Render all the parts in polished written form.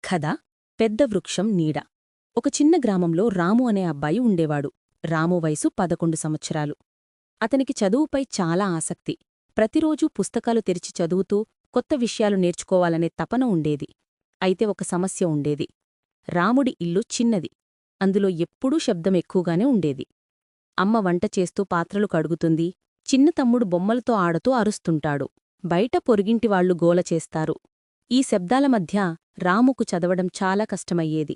కథ పెద్ద వృక్షం నీడ. ఒక చిన్న గ్రామంలో రాము అనే అబ్బాయి ఉండేవాడు. రాము వయసు 11 సంవత్సరాలు. అతనికి చదువుపై చాలా ఆసక్తి. ప్రతిరోజూ పుస్తకాలు తెరిచి చదువుతూ కొత్త విషయాలు నేర్చుకోవాలనే తపన ఉండేది. అయితే ఒక సమస్య ఉండేది. రాముడి ఇల్లు చిన్నది. అందులో ఎప్పుడూ శబ్దం ఎక్కువగానే ఉండేది. అమ్మ వంట చేస్తూ పాత్రలు కడుగుతుంది. చిన్న తమ్ముడు బొమ్మలతో ఆడుతూ అరుస్తుంటాడు. బయట పొరుగింటివాళ్లు గోల చేస్తారు. ఈ శబ్దాల మధ్య రాముకు చదవడం చాలా కష్టమయ్యేది.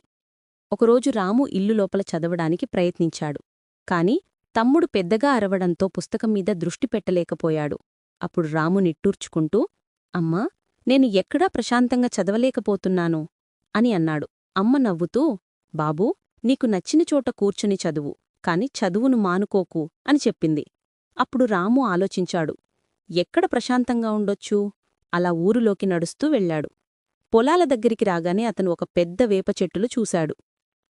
ఒకరోజు రాము ఇల్లు లోపల చదవడానికి ప్రయత్నించాడు. కాని తమ్ముడు పెద్దగా అరవడంతో పుస్తకం మీద దృష్టి పెట్టలేకపోయాడు. అప్పుడు రాము నిట్టూర్చుకుంటూ, అమ్మా, నేను ఎక్కడా ప్రశాంతంగా చదవలేకపోతున్నాను అని అన్నాడు. అమ్మ నవ్వుతూ, బాబూ, నీకు నచ్చిన చోట కూర్చుని చదువు, కాని చదువును మానుకోకు అని చెప్పింది. అప్పుడు రాము ఆలోచించాడు. ఎక్కడ ప్రశాంతంగా ఉండొచ్చు? అలా ఊరులోకి నడుస్తూ వెళ్లాడు. పొలాల దగ్గరికి రాగానే అతను ఒక పెద్ద వేప చెట్టులు చూశాడు.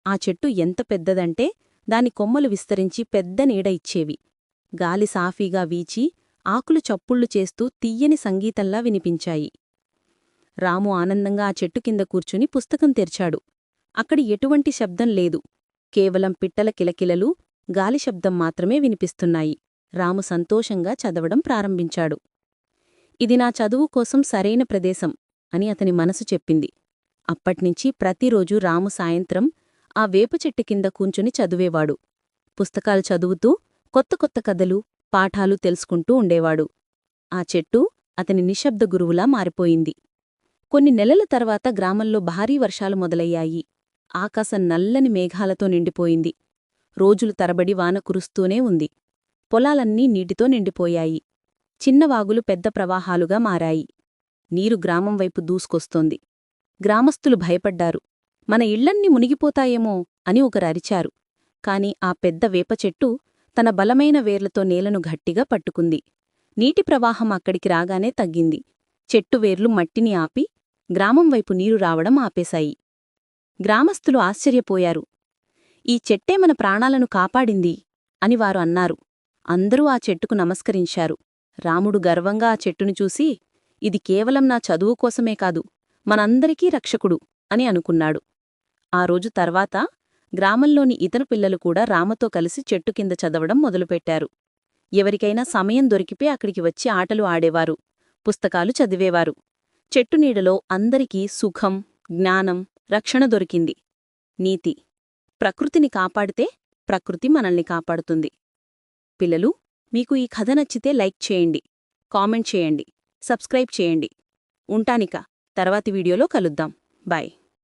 ఆ చెట్టు ఎంత పెద్దదంటే దాని కొమ్మలు విస్తరించి పెద్ద నీడ ఇచ్చేవి. గాలి సాఫీగా వీచి ఆకులు చప్పుళ్ళు చేస్తూ తియ్యని సంగీతంలా వినిపించాయి. రాము ఆనందంగా ఆ చెట్టు కింద కూర్చుని పుస్తకం తెరిచాడు. అక్కడి ఎటువంటి శబ్దం లేదు. కేవలం పిట్టల కిలకిలలు, గాలి శబ్దం మాత్రమే వినిపిస్తున్నాయి. రాము సంతోషంగా చదవడం ప్రారంభించాడు. ఇది నా చదువు కోసం సరైన ప్రదేశం అని అతని మనసు చెప్పింది. అప్పట్నుంచి ప్రతిరోజూ రాము సాయంత్రం ఆ వేపచెట్టు కింద కూంచుని చదివేవాడు. పుస్తకాలు చదువుతూ కొత్త కొత్త కథలు, పాఠాలు తెలుసుకుంటూ ఉండేవాడు. ఆ చెట్టు అతని నిశ్శబ్ద గురువులా మారిపోయింది. కొన్ని నెలల తర్వాత గ్రామంలో భారీ వర్షాలు మొదలయ్యాయి. ఆకాశం నల్లని మేఘాలతో నిండిపోయింది. రోజులు తరబడి వాన కురుస్తూనే ఉంది. పొలాలన్నీ నీటితో నిండిపోయాయి. చిన్నవాగులు పెద్ద ప్రవాహాలుగా మారాయి. నీరు గ్రామం వైపు దూసుకొస్తోంది. గ్రామస్థులు భయపడ్డారు. మన ఇళ్లన్నీ మునిగిపోతాయేమో అని ఒకరరిచారు. కాని ఆ పెద్ద వేపచెట్టు తన బలమైన వేర్లతో నేలను గట్టిగా పట్టుకుంది. నీటి ప్రవాహం అక్కడికి రాగానే తగ్గింది. చెట్టు వేర్లు మట్టిని ఆపి గ్రామం వైపు నీరు రావడం ఆపేశాయి. గ్రామస్థులు ఆశ్చర్యపోయారు. ఈ చెట్టే మన ప్రాణాలను కాపాడింది అని వారు అన్నారు. అందరూ ఆ చెట్టుకు నమస్కరించారు. రాముడు గర్వంగా ఆ చెట్టును చూసి, ఇది కేవలం నా చదువు కోసమే కాదు, మనందరికీ రక్షకుడు అని అనుకున్నాడు. ఆ రోజు తర్వాత గ్రామంలోని ఇతర పిల్లలు కూడా రామతో కలిసి చెట్టు కింద చదవడం మొదలుపెట్టారు. ఎవరికైనా సమయం దొరికితే అక్కడికి వచ్చి ఆటలు ఆడేవారు, పుస్తకాలు చదివేవారు. చెట్టు నీడలో అందరికీ సుఖం, జ్ఞానం, రక్షణ దొరికింది. నీతి: ప్రకృతిని కాపాడితే ప్రకృతి మనల్ని కాపాడుతుంది. పిల్లలు, మీకు ఈ కథ నచ్చితే లైక్ చేయండి, కామెంట్ చేయండి, సబ్స్క్రైబ్ చేయండి. ఉంటానిక తర్వాతి వీడియోలో కలుద్దాం. బాయ్.